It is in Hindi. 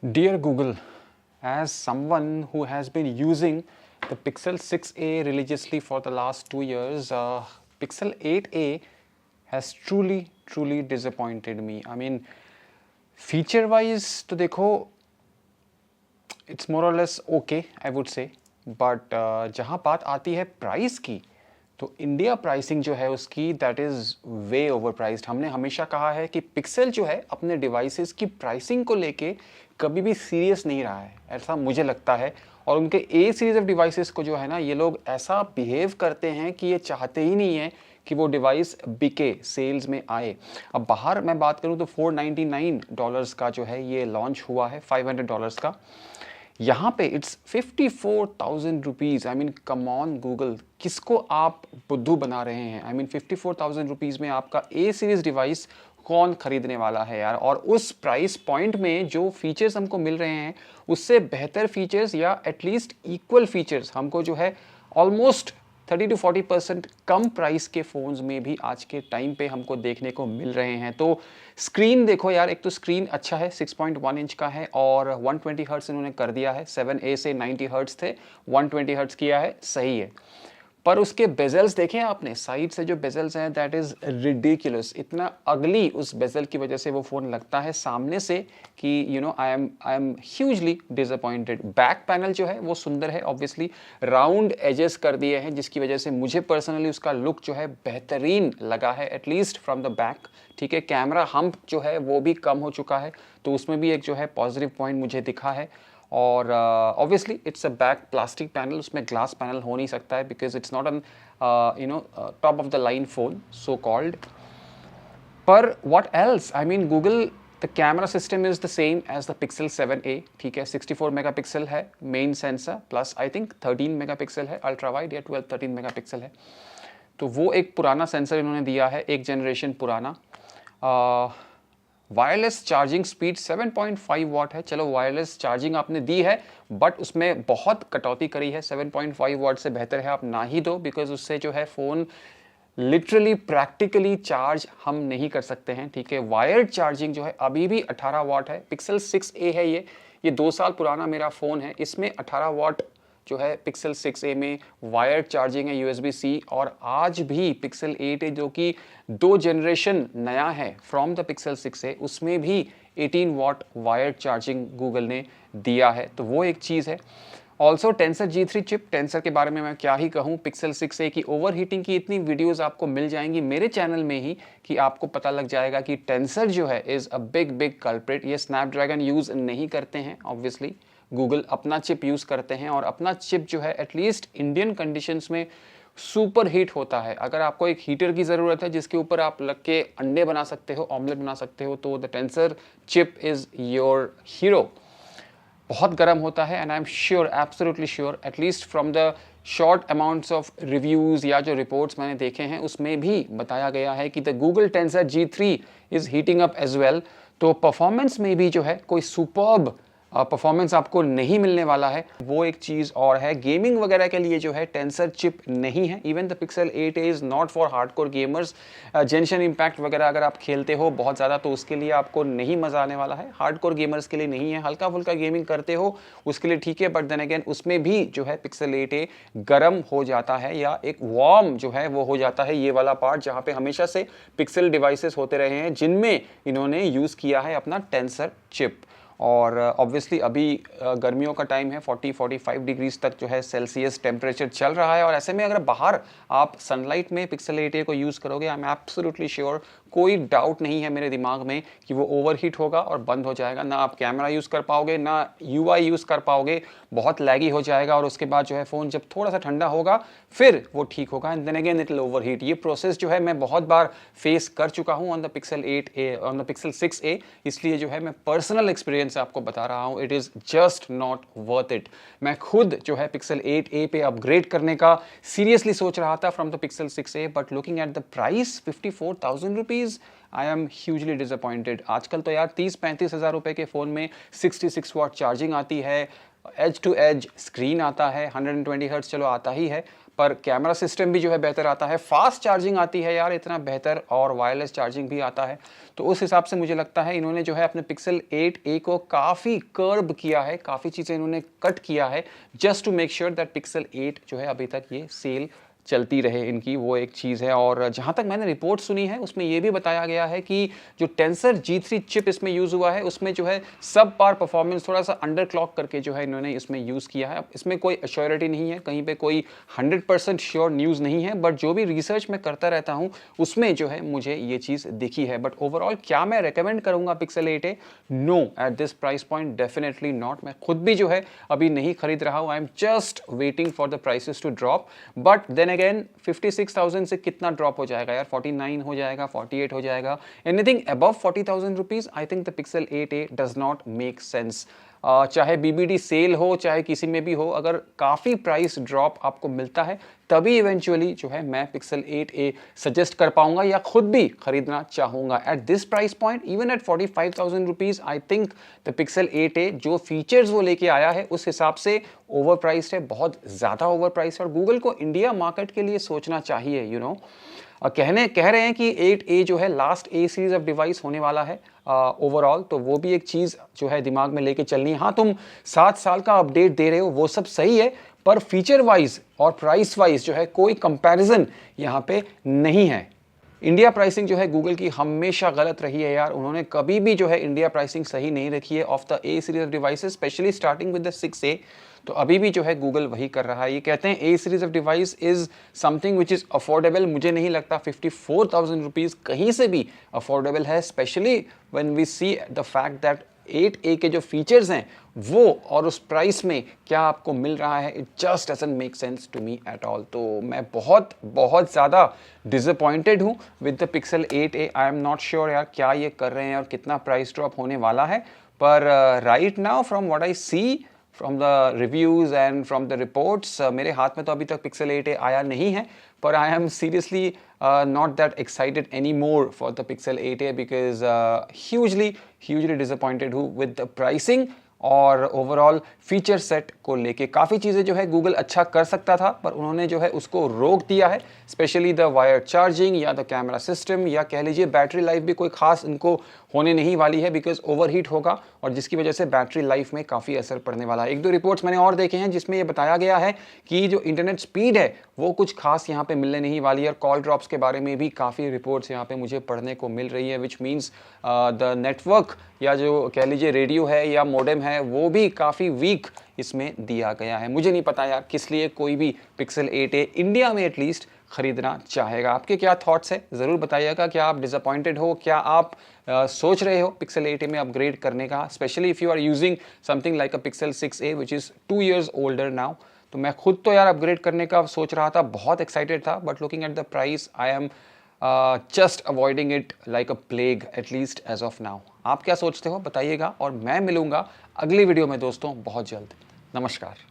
Dear Google, as someone who has been using the Pixel 6a religiously for the last 2 years, Pixel 8a has truly disappointed me. I mean, feature wise तो देखो it's more or less okay, I would say. But जहाँ बात आती है प्राइस की, तो इंडिया प्राइसिंग जो है उसकी that is way over priced. हमने हमेशा कहा है कि पिक्सल जो है अपने डिवाइसेस की प्राइसिंग को लेके कभी भी सीरियस नहीं रहा है, ऐसा मुझे लगता है। और उनके ए सीरीज ऑफ डिवाइसेस को जो है ना, ये लोग ऐसा बिहेव करते हैं कि ये चाहते ही नहीं है कि वो डिवाइस बिके, सेल्स में आए। अब बाहर मैं बात करूँ तो $499 का जो है ये लॉन्च हुआ है, $500 का। यहाँ पे it's 54,000 rupees. I mean come on Google, किसको आप बुद्धू बना रहे हैं? आई मीन 54,000 रुपीज़ में आपका ए सीरीज डिवाइस कौन खरीदने वाला है यार? और उस प्राइस पॉइंट में जो फीचर्स हमको मिल रहे हैं उससे बेहतर फीचर्स या एटलीस्ट इक्वल फीचर्स हमको जो है ऑलमोस्ट 30 to 40% कम प्राइस के फ़ोन्स में भी आज के टाइम पे हमको देखने को मिल रहे हैं। तो स्क्रीन देखो यार, एक तो स्क्रीन अच्छा है, 6.1 इंच का है और 120 हर्ट्ज इन्होंने कर दिया है। 7a से 90 हर्ट्ज थे, 120 हर्ट्ज किया है, सही है। पर उसके बेजल्स देखें आपने, साइड से जो बेजल्स हैं दैट इज़ रिडिकुलस। इतना अगली उस बेजल की वजह से वो फ़ोन लगता है सामने से कि I am hugely disappointed. Back panel जो है वो सुंदर है, ऑब्वियसली राउंड एजेस कर दिए हैं जिसकी वजह से मुझे पर्सनली उसका लुक जो है बेहतरीन लगा है, एटलीस्ट फ्रॉम द बैक। ठीक है, कैमरा हम्प जो है वो भी कम हो चुका है, तो उसमें भी एक जो है पॉजिटिव पॉइंट मुझे दिखा है। और obviously it's a back plastic panel, उसमें ग्लास पैनल हो नहीं सकता है because it's not an top of the line phone so called. पर what else, I mean Google, the camera system is the same as the Pixel 7a। ठीक है, 64 मेगापिक्सल है main sensor, plus I think 13 megapixel है अल्ट्रा वाइड, या 12-13 मेगापिक्सल है। तो वो एक पुराना सेंसर इन्होंने दिया है, एक जनरेशन पुराना। वायरलेस चार्जिंग स्पीड 7.5 वाट है। चलो वायरलेस चार्जिंग आपने दी है बट उसमें बहुत कटौती करी है। 7.5 वाट से बेहतर है आप ना ही दो, बिकॉज उससे जो है फ़ोन लिटरली प्रैक्टिकली चार्ज हम नहीं कर सकते हैं। ठीक है, वायर्ड चार्जिंग जो है अभी भी 18 वाट है। पिक्सल 6a है ये 2 साल पुराना मेरा फ़ोन है, इसमें 18 वाट जो है पिक्सल 6a में वायर्ड चार्जिंग है USB-C। और आज भी पिक्सल 8a जो कि 2 जनरेशन नया है फ्रॉम द पिक्सल 6a, उसमें भी 18 वाट वायर्ड चार्जिंग गूगल ने दिया है, तो वो एक चीज़ है। Also tensor G3 chip, tensor के बारे में मैं क्या ही कहूँ। पिक्सल 6a की ओवर हीटिंग की इतनी वीडियोस आपको मिल जाएंगी मेरे चैनल में ही कि आपको पता लग जाएगा कि टेंसर जो है इज़ अ बिग कल्प्रिट। ये स्नैपड्रैगन यूज़ नहीं करते हैं, ऑब्वियसली गूगल अपना चिप यूज़ करते हैं, और अपना चिप जो है एटलीस्ट इंडियन कंडीशंस में सुपर हीट होता है। अगर आपको एक हीटर की ज़रूरत है जिसके ऊपर आप लग के अंडे बना सकते हो, ऑमलेट बना सकते हो, तो the tensor chip is your hero. बहुत गर्म होता है and I am sure, absolutely sure, at least from the short amounts of reviews या जो रिपोर्ट्स मैंने देखे हैं उसमें भी बताया गया है कि the Google Tensor G3 is heating up as well. तो परफॉर्मेंस में भी जो है कोई सुपर्ब परफॉर्मेंस आपको नहीं मिलने वाला है, वो एक चीज़ और है। गेमिंग वगैरह के लिए जो है टेंसर चिप नहीं है। Even the Pixel 8a is not for hardcore gamers. Genshin Impact वगैरह अगर आप खेलते हो बहुत ज़्यादा तो उसके लिए आपको नहीं मज़ा आने वाला है। हार्डकोर गेमर्स के लिए नहीं है, हल्का फुल्का गेमिंग करते हो उसके लिए ठीक है, बट देन अगेन उसमें भी जो है पिक्सल 8a गर्म हो जाता है, या एक वार्म जो है वो हो जाता है, ये वाला पार्ट जहाँ पे हमेशा से पिक्सल डिवाइसेस होते रहे हैं जिनमें इन्होंने यूज़ किया है अपना टेंसर चिप। और ऑब्वियसली अभी गर्मियों का टाइम है, 40-45 डिग्रीज तक जो है सेल्सियस टेम्परेचर चल रहा है, और ऐसे में अगर बाहर आप सनलाइट में पिक्सल 8a को यूज़ करोगे, आई एम एब्सोल्युटली श्योर, कोई डाउट नहीं है मेरे दिमाग में कि वो ओवरहीट होगा और बंद हो जाएगा। ना आप कैमरा यूज़ कर पाओगे, ना UI यूज़ कर पाओगे, बहुत लैगी हो जाएगा, और उसके बाद जो है फ़ोन जब थोड़ा सा ठंडा होगा फिर वो ठीक होगा, and then again it will overheat. ये प्रोसेस जो है मैं बहुत बार फेस कर चुका हूँ on the Pixel 8a, on the Pixel 6a, इसलिए जो है मैं पर्सनल एक्सपीरियंस से आपको बता रहा हूँ, it is just not worth it. मैं खुद जो है पिक्सल 8a पे अपग्रेड करने का सीरियसली सोच रहा था from the Pixel 6a, but looking at the price 54,000 rupees, I am hugely disappointed. आजकल तो यार 30-35 हज़ार रुपए के फ़ोन में 66 वाट चार्जिंग आती है, एज टू एज स्क्रीन आता है, 120 हर्ट्ज चलो आता ही है, पर कैमरा सिस्टम भी जो है बेहतर आता है, फास्ट चार्जिंग आती है यार इतना बेहतर, और वायरलेस चार्जिंग भी आता है। तो उस हिसाब से मुझे लगता है इन्होंने जो है अपने पिक्सल 8a को काफ़ी कर्ब किया है, काफ़ी चीज़ें इन्होंने कट किया है, just to make sure that Pixel 8 जो है अभी तक ये सेल चलती रहे इनकी, वो एक चीज़ है। और जहाँ तक मैंने रिपोर्ट सुनी है उसमें ये भी बताया गया है कि जो टेंसर G3 चिप इसमें यूज़ हुआ है उसमें जो है सब पार परफॉर्मेंस थोड़ा सा अंडर क्लॉक करके जो है इन्होंने इसमें यूज़ किया है। अब इसमें कोई अश्योरिटी नहीं है, कहीं पे कोई 100% श्योर न्यूज़ नहीं है, बट जो भी रिसर्च मैं करता रहता हूँ उसमें जो है मुझे ये चीज़ दिखी है। बट ओवरऑल क्या मैं रिकमेंड करूँगा Pixel 8a? No, at this price point definitely not. मैं खुद भी जो है अभी नहीं खरीद रहा हूँ, I am just waiting for the prices to drop. But then again 56,000 से कितना ड्रॉप हो जाएगा यार, 49 हो जाएगा, 48 हो जाएगा, anything above 40,000 rupees, I think the Pixel 8a does not make sense. चाहे BBD सेल हो चाहे किसी में भी हो, अगर काफ़ी प्राइस ड्रॉप आपको मिलता है तभी इवेंचुअली जो है मैं पिक्सल 8a सजेस्ट कर पाऊंगा या खुद भी खरीदना चाहूंगा। Eight this price point, even at 45,000 rupees, I think the Pixel 8a जो फीचर्स वो लेके आया है उस हिसाब से ओवर प्राइस्ड है, बहुत ज़्यादा ओवर प्राइस्ड है, और गूगल को इंडिया मार्केट के लिए सोचना चाहिए। यू नो, कह रहे हैं कि 8a जो है last A series of device होने वाला है ओवरऑल, तो वो भी एक चीज़ जो है दिमाग में लेके चलनी है। हाँ, तुम 7 साल का अपडेट दे रहे हो, वो सब सही है, पर फीचर वाइज और प्राइस वाइज जो है कोई कंपैरिजन यहाँ पे नहीं है। इंडिया प्राइसिंग जो है गूगल की हमेशा गलत रही है यार, उन्होंने कभी भी जो है इंडिया प्राइसिंग सही नहीं रखी है of the A series of devices, specially starting with the 6a। तो अभी भी जो है गूगल वही कर रहा है। ये कहते हैं A series of device is something which is affordable, मुझे नहीं लगता 54,000 रुपीज कहीं से भी अफोर्डेबल है, specially when we see the fact that 8a के जो फीचर्स हैं वो और उस प्राइस में क्या आपको मिल रहा है, it just doesn't make sense to me at all. तो मैं बहुत बहुत ज़्यादा डिसअपॉइंटेड हूँ with the Pixel 8a। I am not sure यार क्या ये कर रहे हैं और कितना प्राइस ड्रॉप होने वाला है, पर right now from what I see from the reviews and from the reports, मेरे हाथ में तो अभी तक पिक्सल 8a आया नहीं है, पर I am seriously not that excited anymore for the Pixel 8a because hugely disappointed हूँ with the pricing और ओवरऑल फीचर सेट को लेके। काफ़ी चीज़ें जो है गूगल अच्छा कर सकता था पर उन्होंने जो है उसको रोक दिया है, स्पेशली द वायर चार्जिंग या द कैमरा सिस्टम, या कह लीजिए बैटरी लाइफ भी कोई खास इनको होने नहीं वाली है बिकॉज ओवरहीट होगा और जिसकी वजह से बैटरी लाइफ में काफ़ी असर पड़ने वाला है। 1-2 रिपोर्ट्स मैंने और देखे हैं जिसमें ये बताया गया है कि जो इंटरनेट स्पीड है वो कुछ खास यहाँ पे मिलने नहीं वाली है, और कॉल ड्रॉप्स के बारे में भी काफ़ी रिपोर्ट्स यहाँ पे मुझे पढ़ने को मिल रही है, विच मीन्स द नेटवर्क या जो कह लीजिए रेडियो है या मोडेम है वो भी काफ़ी वीक इसमें दिया गया है। मुझे नहीं पता यार किस लिए कोई भी पिक्सल 8a इंडिया में एटलीस्ट खरीदना चाहेगा। आपके क्या थॉट्स है ज़रूर बताइएगा। क्या आप डिसअपॉइंटेड हो, क्या आप सोच रहे हो पिक्सल 8a में अपग्रेड करने का, specially if you are using something like a Pixel 6a which is 2 years older now. तो मैं खुद तो यार अपग्रेड करने का सोच रहा था, बहुत एक्साइटेड था, but looking at the price I am just avoiding it like a plague at least as of now. आप क्या सोचते हो बताइएगा, और मैं मिलूंगा अगली वीडियो में दोस्तों बहुत जल्द। नमस्कार।